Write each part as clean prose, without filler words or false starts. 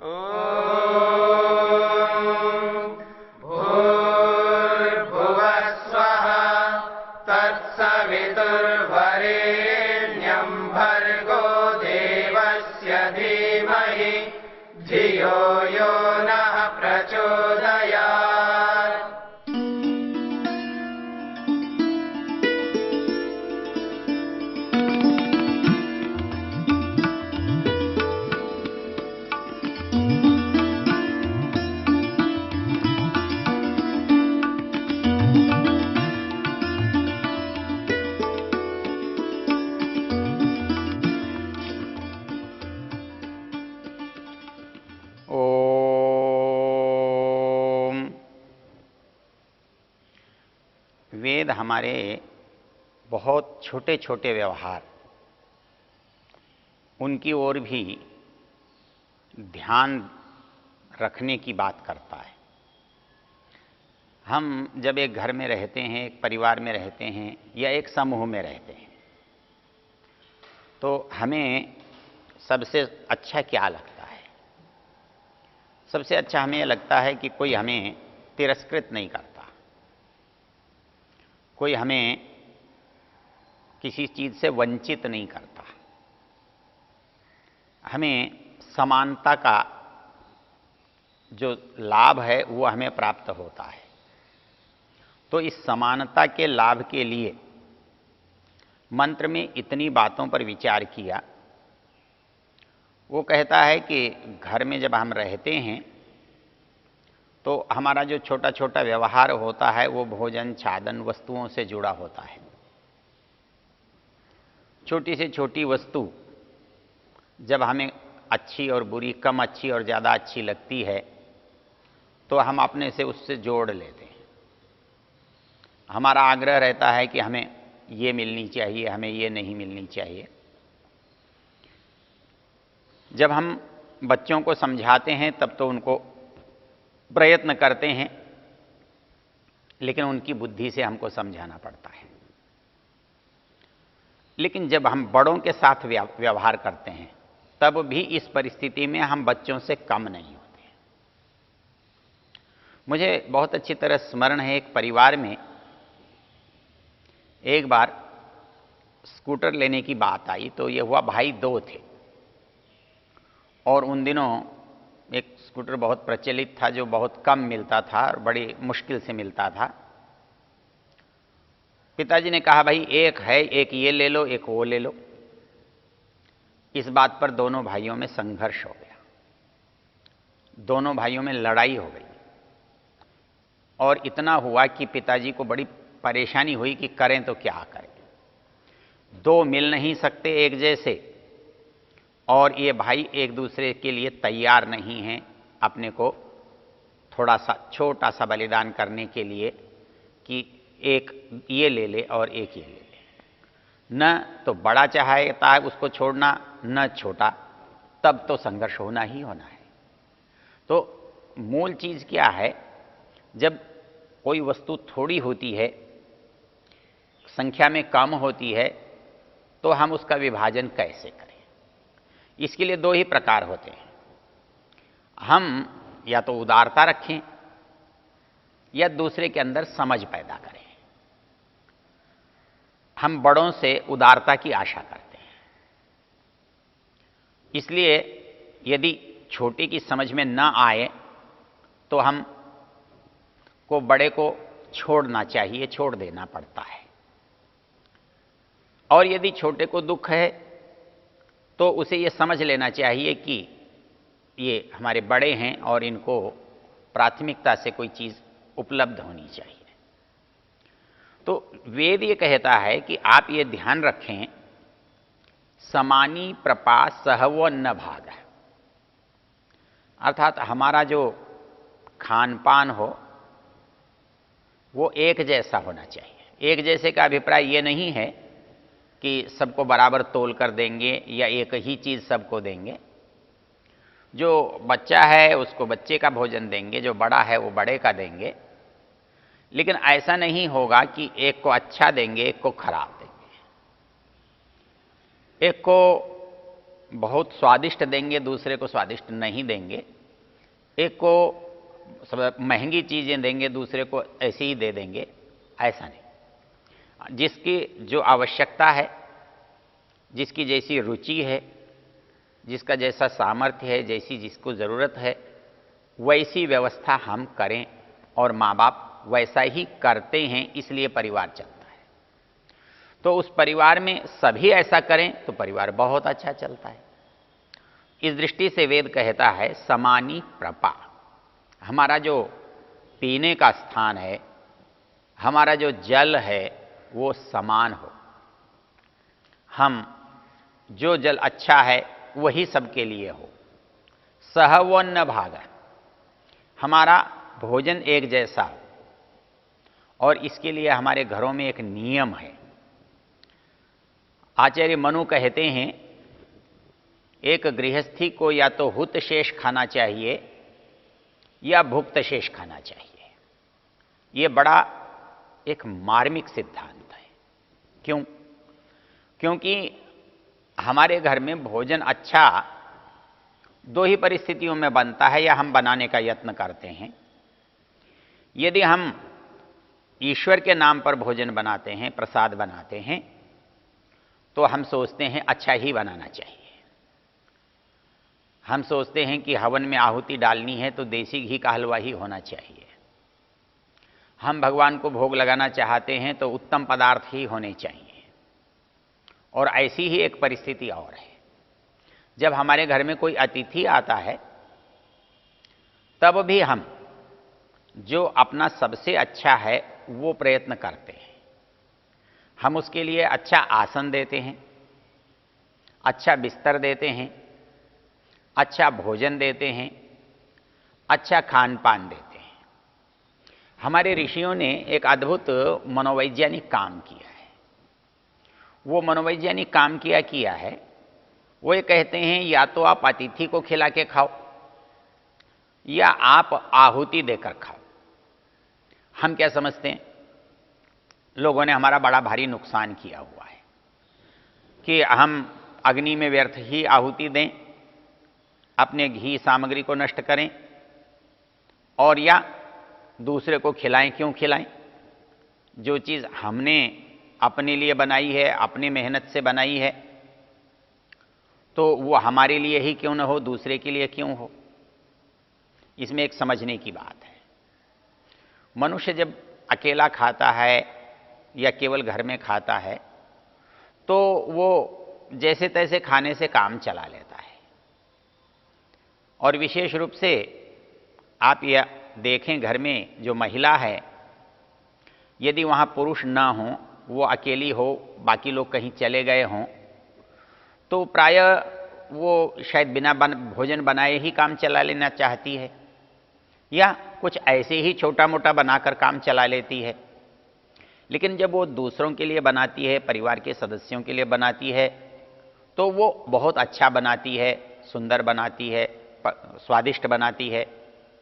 भूर्भुवः स्वः तत्सवितुर्वरेण्यं भर्गो देवस्य धीमहि धियो यो नः प्रचोदयात्। वेद हमारे बहुत छोटे छोटे व्यवहार, उनकी ओर भी ध्यान रखने की बात करता है। हम जब एक घर में रहते हैं, एक परिवार में रहते हैं या एक समूह में रहते हैं, तो हमें सबसे अच्छा क्या लगता है? सबसे अच्छा हमें लगता है कि कोई हमें तिरस्कृत नहीं करता, कोई हमें किसी चीज से वंचित नहीं करता, हमें समानता का जो लाभ है वो हमें प्राप्त होता है। तो इस समानता के लाभ के लिए मंत्र में इतनी बातों पर विचार किया। वो कहता है कि घर में जब हम रहते हैं तो हमारा जो छोटा छोटा व्यवहार होता है वो भोजन छादन वस्तुओं से जुड़ा होता है। छोटी से छोटी वस्तु जब हमें अच्छी और बुरी, कम अच्छी और ज़्यादा अच्छी लगती है तो हम अपने से उससे जोड़ लेते हैं। हमारा आग्रह रहता है कि हमें ये मिलनी चाहिए, हमें ये नहीं मिलनी चाहिए। जब हम बच्चों को समझाते हैं तब तो उनको प्रयत्न करते हैं, लेकिन उनकी बुद्धि से हमको समझाना पड़ता है। लेकिन जब हम बड़ों के साथ व्यवहार करते हैं तब भी इस परिस्थिति में हम बच्चों से कम नहीं होते। मुझे बहुत अच्छी तरह स्मरण है, एक परिवार में एक बार स्कूटर लेने की बात आई तो ये हुआ, भाई दो थे और उन दिनों एक स्कूटर बहुत प्रचलित था जो बहुत कम मिलता था और बड़ी मुश्किल से मिलता था। पिताजी ने कहा भाई एक है, एक ये ले लो, एक वो ले लो। इस बात पर दोनों भाइयों में संघर्ष हो गया, दोनों भाइयों में लड़ाई हो गई और इतना हुआ कि पिताजी को बड़ी परेशानी हुई कि करें तो क्या करें। दो मिल नहीं सकते एक जैसे और ये भाई एक दूसरे के लिए तैयार नहीं हैं अपने को थोड़ा सा छोटा सा बलिदान करने के लिए कि एक ये ले ले और एक ये ले ले। न तो बड़ा चाहता है उसको छोड़ना, न छोटा, तब तो संघर्ष होना ही होना है। तो मूल चीज क्या है, जब कोई वस्तु थोड़ी होती है, संख्या में कम होती है, तो हम उसका विभाजन कैसे करें? इसके लिए दो ही प्रकार होते हैं। हम या तो उदारता रखें या दूसरे के अंदर समझ पैदा करें। हम बड़ों से उदारता की आशा करते हैं, इसलिए यदि छोटे की समझ में न आए तो हम को बड़े को छोड़ना चाहिए, छोड़ देना पड़ता है। और यदि छोटे को दुख है तो उसे ये समझ लेना चाहिए कि ये हमारे बड़े हैं और इनको प्राथमिकता से कोई चीज उपलब्ध होनी चाहिए। तो वेद ये कहता है कि आप ये ध्यान रखें, समानी प्रपास सहवो न भाग, अर्थात हमारा जो खान पान हो वो एक जैसा होना चाहिए। एक जैसे का अभिप्राय ये नहीं है कि सबको बराबर तोल कर देंगे या एक ही चीज सबको देंगे। जो बच्चा है उसको बच्चे का भोजन देंगे, जो बड़ा है वो बड़े का देंगे। लेकिन ऐसा नहीं होगा कि एक को अच्छा देंगे, एक को खराब देंगे, एक को बहुत स्वादिष्ट देंगे, दूसरे को स्वादिष्ट नहीं देंगे। एक को सब महंगी चीज़ें देंगे, दूसरे को ऐसे ही दे देंगे, ऐसा नहीं। जिसकी जो आवश्यकता है, जिसकी जैसी रुचि है, जिसका जैसा सामर्थ्य है, जैसी जिसको ज़रूरत है, वैसी व्यवस्था हम करें। और माँ बाप वैसा ही करते हैं, इसलिए परिवार चलता है। तो उस परिवार में सभी ऐसा करें तो परिवार बहुत अच्छा चलता है। इस दृष्टि से वेद कहता है समानी प्रपा। हमारा जो पीने का स्थान है, हमारा जो जल है, वो समान हो। हम जो जल अच्छा है वही सबके लिए हो। सहवन्न भाग, हमारा भोजन एक जैसा हो। और इसके लिए हमारे घरों में एक नियम है। आचार्य मनु कहते हैं एक गृहस्थी को या तो हुत शेष खाना चाहिए या भुक्त शेष खाना चाहिए। ये बड़ा एक मार्मिक सिद्धांत है। क्यों? क्योंकि हमारे घर में भोजन अच्छा दो ही परिस्थितियों में बनता है या हम बनाने का यत्न करते हैं। यदि हम ईश्वर के नाम पर भोजन बनाते हैं, प्रसाद बनाते हैं, तो हम सोचते हैं अच्छा ही बनाना चाहिए। हम सोचते हैं कि हवन में आहुति डालनी है तो देसी घी का हलवा ही होना चाहिए। हम भगवान को भोग लगाना चाहते हैं तो उत्तम पदार्थ ही होने चाहिए। और ऐसी ही एक परिस्थिति और है, जब हमारे घर में कोई अतिथि आता है तब भी हम जो अपना सबसे अच्छा है वो प्रयत्न करते हैं। हम उसके लिए अच्छा आसन देते हैं, अच्छा बिस्तर देते हैं, अच्छा भोजन देते हैं, अच्छा खान पान देते हैं। हमारे ऋषियों ने एक अद्भुत मनोवैज्ञानिक काम किया है। वो मनोवैज्ञानिक काम किया है, वो ये कहते हैं या तो आप अतिथि को खिला के खाओ या आप आहुति देकर खाओ। हम क्या समझते हैं, लोगों ने हमारा बड़ा भारी नुकसान किया हुआ है कि हम अग्नि में व्यर्थ ही आहुति दें, अपने घी सामग्री को नष्ट करें और या दूसरे को खिलाएं। क्यों खिलाएं? जो चीज़ हमने अपने लिए बनाई है, अपनी मेहनत से बनाई है, तो वो हमारे लिए ही क्यों न हो, दूसरे के लिए क्यों हो? इसमें एक समझने की बात है। मनुष्य जब अकेला खाता है या केवल घर में खाता है तो वो जैसे तैसे खाने से काम चला लेता है। और विशेष रूप से आप यह देखें, घर में जो महिला है, यदि वहाँ पुरुष ना हो, वो अकेली हो, बाकी लोग कहीं चले गए हों, तो प्रायः वो शायद बिना भोजन बनाए ही काम चला लेना चाहती है या कुछ ऐसे ही छोटा मोटा बनाकर काम चला लेती है। लेकिन जब वो दूसरों के लिए बनाती है, परिवार के सदस्यों के लिए बनाती है, तो वो बहुत अच्छा बनाती है, सुंदर बनाती है, स्वादिष्ट बनाती है,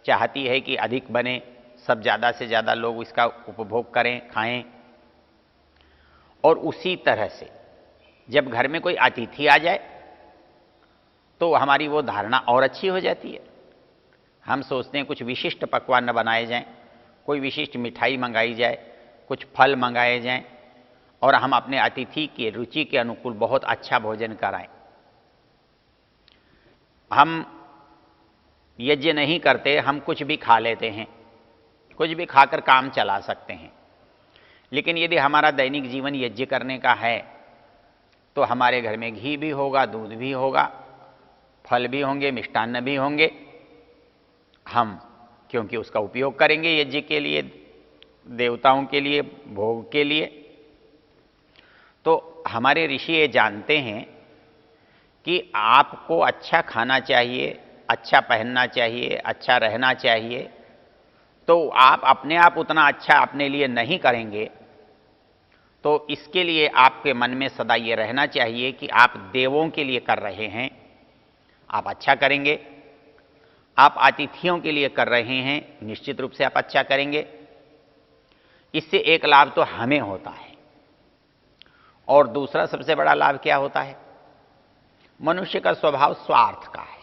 चाहती है कि अधिक बने, सब ज़्यादा से ज़्यादा लोग इसका उपभोग करें, खाएं। और उसी तरह से जब घर में कोई अतिथि आ जाए तो हमारी वो धारणा और अच्छी हो जाती है। हम सोचते हैं कुछ विशिष्ट पकवान बनाए जाएं, कोई विशिष्ट मिठाई मंगाई जाए, कुछ फल मंगाए जाएं और हम अपने अतिथि की रुचि के अनुकूल बहुत अच्छा भोजन कराएं। हम यज्ञ नहीं करते, हम कुछ भी खा लेते हैं, कुछ भी खाकर काम चला सकते हैं। लेकिन यदि हमारा दैनिक जीवन यज्ञ करने का है तो हमारे घर में घी भी होगा, दूध भी होगा, फल भी होंगे, मिष्टान्न भी होंगे। हम क्योंकि उसका उपयोग करेंगे यज्ञ के लिए, देवताओं के लिए, भोग के लिए। तो हमारे ऋषि ये जानते हैं कि आपको अच्छा खाना चाहिए, अच्छा पहनना चाहिए, अच्छा रहना चाहिए, तो आप अपने आप उतना अच्छा अपने लिए नहीं करेंगे। तो इसके लिए आपके मन में सदा ये रहना चाहिए कि आप देवों के लिए कर रहे हैं, आप अच्छा करेंगे। आप अतिथियों के लिए कर रहे हैं, निश्चित रूप से आप अच्छा करेंगे। इससे एक लाभ तो हमें होता है और दूसरा सबसे बड़ा लाभ क्या होता है? मनुष्य का स्वभाव स्वार्थ का है।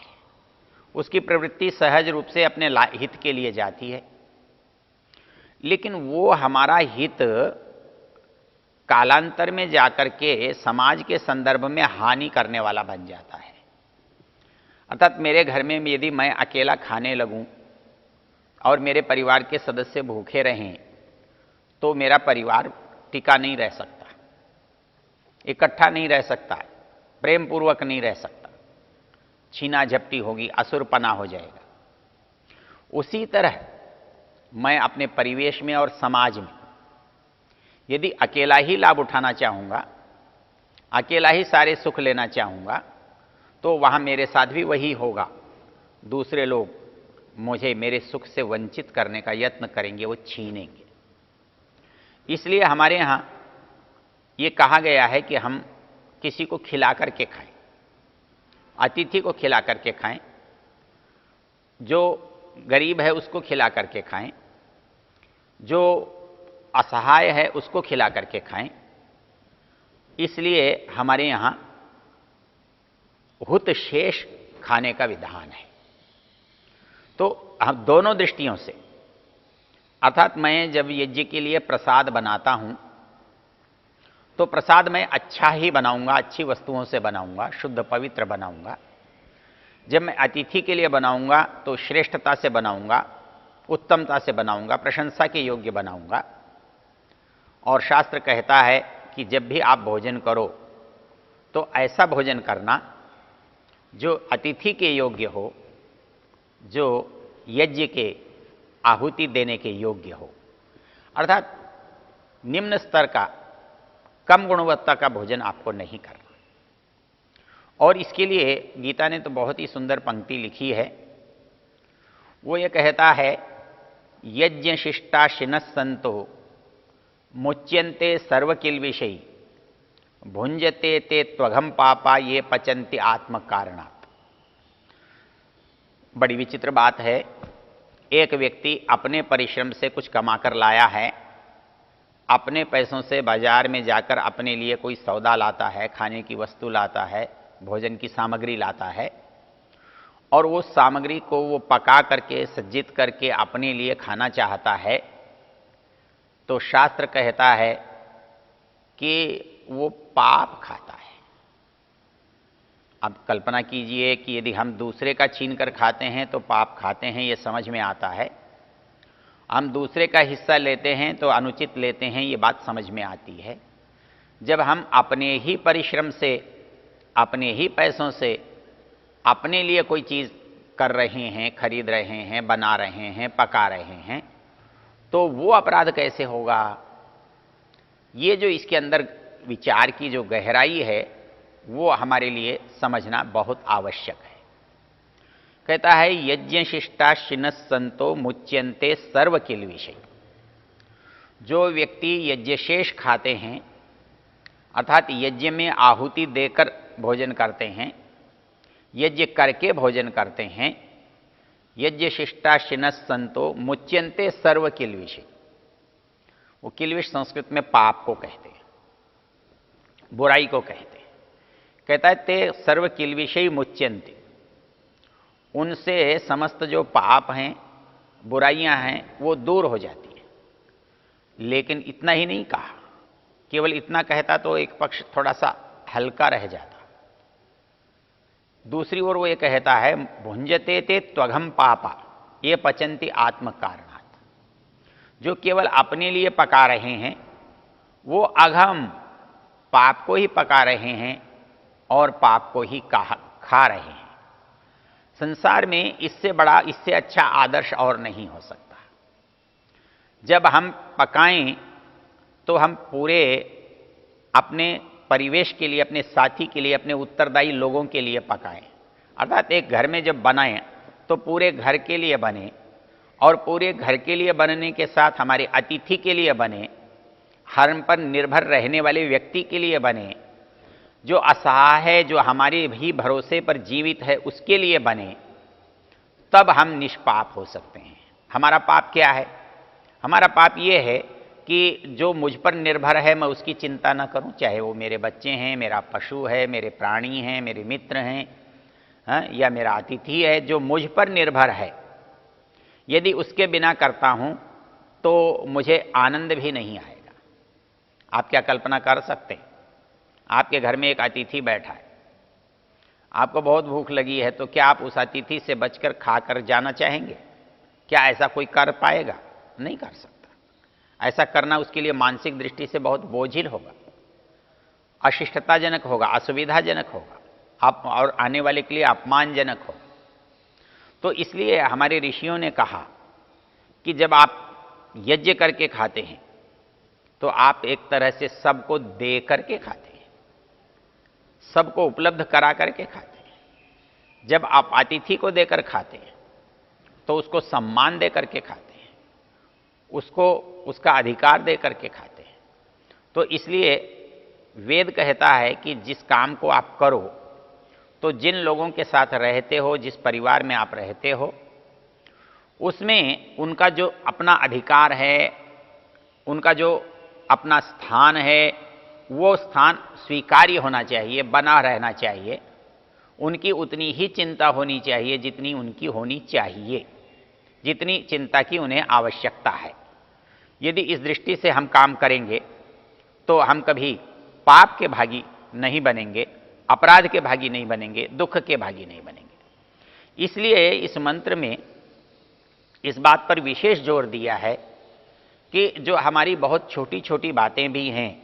उसकी प्रवृत्ति सहज रूप से अपने हित के लिए जाती है, लेकिन वो हमारा हित कालांतर में जाकर के समाज के संदर्भ में हानि करने वाला बन जाता है। अर्थात मेरे घर में यदि मैं अकेला खाने लगूं और मेरे परिवार के सदस्य भूखे रहें तो मेरा परिवार टिका नहीं रह सकता, इकट्ठा नहीं रह सकता, प्रेम पूर्वक नहीं रह सकता, छीना झपटी होगी, असुरपना हो जाएगा। उसी तरह मैं अपने परिवेश में और समाज में यदि अकेला ही लाभ उठाना चाहूँगा, अकेला ही सारे सुख लेना चाहूँगा, तो वहाँ मेरे साथ भी वही होगा। दूसरे लोग मुझे मेरे सुख से वंचित करने का यत्न करेंगे, वो छीनेंगे। इसलिए हमारे यहाँ ये कहा गया है कि हम किसी को खिला करके खाएं, अतिथि को खिला करके खाएं, जो गरीब है उसको खिला करके खाएं, जो असहाय है उसको खिला करके खाएं। इसलिए हमारे यहाँ हुत शेष खाने का विधान है। तो हम दोनों दृष्टियों से, अर्थात मैं जब यज्ञ के लिए प्रसाद बनाता हूं तो प्रसाद मैं अच्छा ही बनाऊंगा, अच्छी वस्तुओं से बनाऊंगा, शुद्ध पवित्र बनाऊंगा। जब मैं अतिथि के लिए बनाऊंगा तो श्रेष्ठता से बनाऊंगा, उत्तमता से बनाऊंगा, प्रशंसा के योग्य बनाऊंगा। और शास्त्र कहता है कि जब भी आप भोजन करो तो ऐसा भोजन करना जो अतिथि के योग्य हो, जो यज्ञ के आहुति देने के योग्य हो। अर्थात निम्न स्तर का, कम गुणवत्ता का भोजन आपको नहीं करना। और इसके लिए गीता ने तो बहुत ही सुंदर पंक्ति लिखी है। वो ये कहता है, यज्ञ शिष्टा शिनः संतो मुच्यन्ते सर्वकिल्बिषै भुंजते ते त्वघम पापा ये पचन्ति आत्म कारणात्। बड़ी विचित्र बात है, एक व्यक्ति अपने परिश्रम से कुछ कमाकर लाया है, अपने पैसों से बाजार में जाकर अपने लिए कोई सौदा लाता है, खाने की वस्तु लाता है, भोजन की सामग्री लाता है, और वो सामग्री को वो पका करके सज्जित करके अपने लिए खाना चाहता है, तो शास्त्र कहता है कि वो पाप खाता है। अब कल्पना कीजिए कि यदि हम दूसरे का छीन कर खाते हैं तो पाप खाते हैं, ये समझ में आता है। हम दूसरे का हिस्सा लेते हैं तो अनुचित लेते हैं, ये बात समझ में आती है। जब हम अपने ही परिश्रम से, अपने ही पैसों से अपने लिए कोई चीज़ कर रहे हैं, खरीद रहे हैं, बना रहे हैं, पका रहे हैं, तो वो अपराध कैसे होगा? ये जो इसके अंदर विचार की जो गहराई है वो हमारे लिए समझना बहुत आवश्यक है। कहता है, यज्ञ शिष्टा शिनः संतो मुच्यन्ते सर्व किल्बिषै। जो व्यक्ति यज्ञशेष खाते हैं, अर्थात यज्ञ में आहुति देकर भोजन करते हैं, यज्ञ करके भोजन करते हैं, यज्ञ शिष्टा शिनः संतो मुच्यन्ते सर्व किल्बिषै। वो किल्बिष संस्कृत में पाप को कहते हैं, बुराई को कहते हैं। कहता है, ते सर्व किल्बिषै मुच्यन्ते। उनसे समस्त जो पाप हैं, बुराइयां हैं, वो दूर हो जाती हैं। लेकिन इतना ही नहीं कहा, केवल इतना कहता तो एक पक्ष थोड़ा सा हल्का रह जाता। दूसरी ओर वो ये कहता है, भुंजते ते त्वघम पापा ये पचन्ति आत्म कारणात्। जो केवल अपने लिए पका रहे हैं वो अघम पाप को ही पका रहे हैं और पाप को ही खा रहे हैं। संसार में इससे बड़ा, इससे अच्छा आदर्श और नहीं हो सकता। जब हम पकाएं तो हम पूरे अपने परिवेश के लिए, अपने साथी के लिए, अपने उत्तरदायी लोगों के लिए पकाएं। अर्थात एक घर में जब बनाएं तो पूरे घर के लिए बने, और पूरे घर के लिए बनने के साथ हमारे अतिथि के लिए बने, हम पर निर्भर रहने वाले व्यक्ति के लिए बने, जो असहाय है, जो हमारे भी भरोसे पर जीवित है, उसके लिए बने। तब हम निष्पाप हो सकते हैं। हमारा पाप क्या है? हमारा पाप ये है कि जो मुझ पर निर्भर है मैं उसकी चिंता ना करूं, चाहे वो मेरे बच्चे हैं, मेरा पशु है, मेरे प्राणी हैं, मेरे मित्र हैं, हाँ, या मेरा अतिथि है, जो मुझ पर निर्भर है, यदि उसके बिना करता हूं तो मुझे आनंद भी नहीं आएगा। आप क्या कल्पना कर सकते हैं, आपके घर में एक अतिथि बैठा है, आपको बहुत भूख लगी है, तो क्या आप उस अतिथि से बचकर खाकर जाना चाहेंगे? क्या ऐसा कोई कर पाएगा? नहीं कर सकता। ऐसा करना उसके लिए मानसिक दृष्टि से बहुत बोझिल होगा, अशिष्टताजनक होगा, असुविधाजनक होगा, आप और आने वाले के लिए अपमानजनक होगा। तो इसलिए हमारे ऋषियों ने कहा कि जब आप यज्ञ करके खाते हैं तो आप एक तरह से सबको दे करके खाते हैं, सबको उपलब्ध करा करके खाते हैं। जब आप अतिथि को देकर खाते हैं तो उसको सम्मान दे करके खाते हैं, उसको उसका अधिकार दे करके खाते हैं। तो इसलिए वेद कहता है कि जिस काम को आप करो तो जिन लोगों के साथ रहते हो, जिस परिवार में आप रहते हो, उसमें उनका जो अपना अधिकार है, उनका जो अपना स्थान है, वो स्थान स्वीकार्य होना चाहिए, बना रहना चाहिए। उनकी उतनी ही चिंता होनी चाहिए जितनी उनकी होनी चाहिए, जितनी चिंता की उन्हें आवश्यकता है। यदि इस दृष्टि से हम काम करेंगे तो हम कभी पाप के भागी नहीं बनेंगे, अपराध के भागी नहीं बनेंगे, दुख के भागी नहीं बनेंगे। इसलिए इस मंत्र में इस बात पर विशेष जोर दिया है कि जो हमारी बहुत छोटी छोटी बातें भी हैं,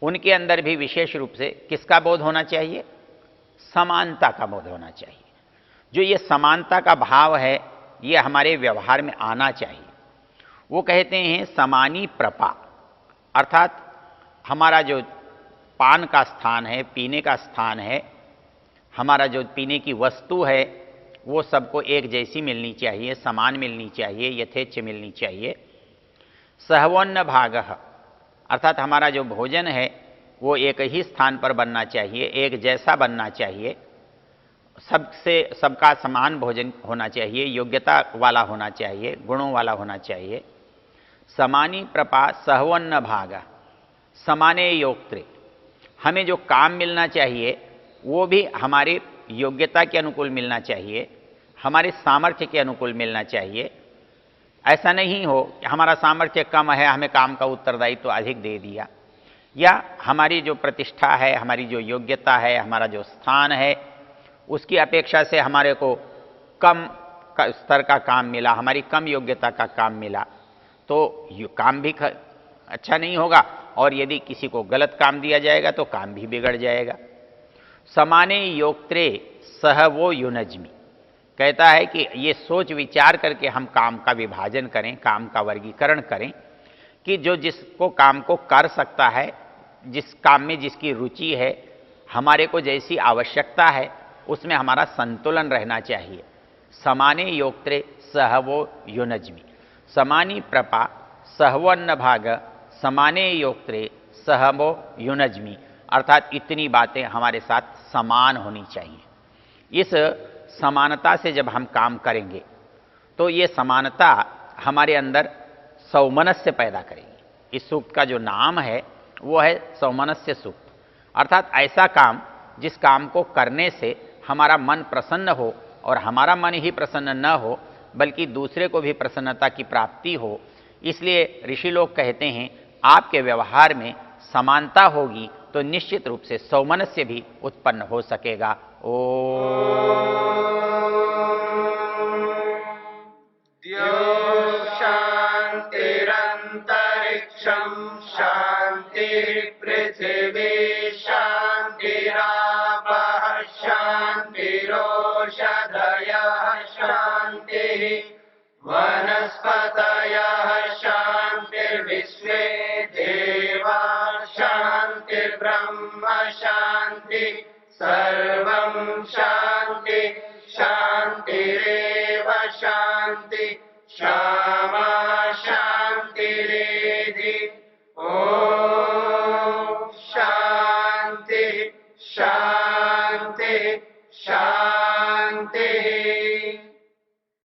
उनके अंदर भी विशेष रूप से किसका बोध होना चाहिए? समानता का बोध होना चाहिए। जो ये समानता का भाव है, ये हमारे व्यवहार में आना चाहिए। वो कहते हैं समानी प्रपा, अर्थात हमारा जो पान का स्थान है, पीने का स्थान है, हमारा जो पीने की वस्तु है, वो सबको एक जैसी मिलनी चाहिए, समान मिलनी चाहिए, यथेच्छ मिलनी चाहिए। सहवोन्न भागः, अर्थात हमारा जो भोजन है वो एक ही स्थान पर बनना चाहिए, एक जैसा बनना चाहिए, सबसे सबका समान भोजन होना चाहिए, योग्यता वाला होना चाहिए, गुणों वाला होना चाहिए। समानी प्रपा सहवन्न भाग, समाने योक्त्रे, हमें जो काम मिलना चाहिए वो भी हमारी योग्यता के अनुकूल मिलना चाहिए, हमारे सामर्थ्य के अनुकूल मिलना चाहिए। ऐसा नहीं हो कि हमारा सामर्थ्य कम है, हमें काम का उत्तरदायित्व अधिक दे दिया, या हमारी जो प्रतिष्ठा है, हमारी जो योग्यता है, हमारा जो स्थान है, उसकी अपेक्षा से हमारे को कम स्तर का काम मिला, हमारी कम योग्यता का काम मिला, तो काम भी अच्छा नहीं होगा, और यदि किसी को गलत काम दिया जाएगा तो काम भी बिगड़ जाएगा। समाने योक्त्रे सह वो युनज्मी, कहता है कि ये सोच विचार करके हम काम का विभाजन करें, काम का वर्गीकरण करें, कि जो जिसको काम को कर सकता है, जिस काम में जिसकी रुचि है, हमारे को जैसी आवश्यकता है, उसमें हमारा संतुलन रहना चाहिए। समाने योक्त्रे सहवो युनज्मी, समानी प्रपा सहवन्न भाग, समाने योक्त्रे सहवो युनज्मी, अर्थात इतनी बातें हमारे साथ समान होनी चाहिए। इस समानता से जब हम काम करेंगे तो ये समानता हमारे अंदर सौमनस्य पैदा करेगी। इस सूक्त का जो नाम है वो है सौमनस्य सूक्त, अर्थात ऐसा काम जिस काम को करने से हमारा मन प्रसन्न हो, और हमारा मन ही प्रसन्न न हो बल्कि दूसरे को भी प्रसन्नता की प्राप्ति हो। इसलिए ऋषि लोग कहते हैं आपके व्यवहार में समानता होगी तो निश्चित रूप से सौमनस्य भी उत्पन्न हो सकेगा। शांतिरंतरिक्षं शांतिर्पृथिवी शांतिरापः शांतिरोषधयः शांतिः वनस्पतयः शांतिर्विश्वे देवा शांतिर्ब्रह्म शांति सर्वं शांति शांतिरेव शांति। श्यामा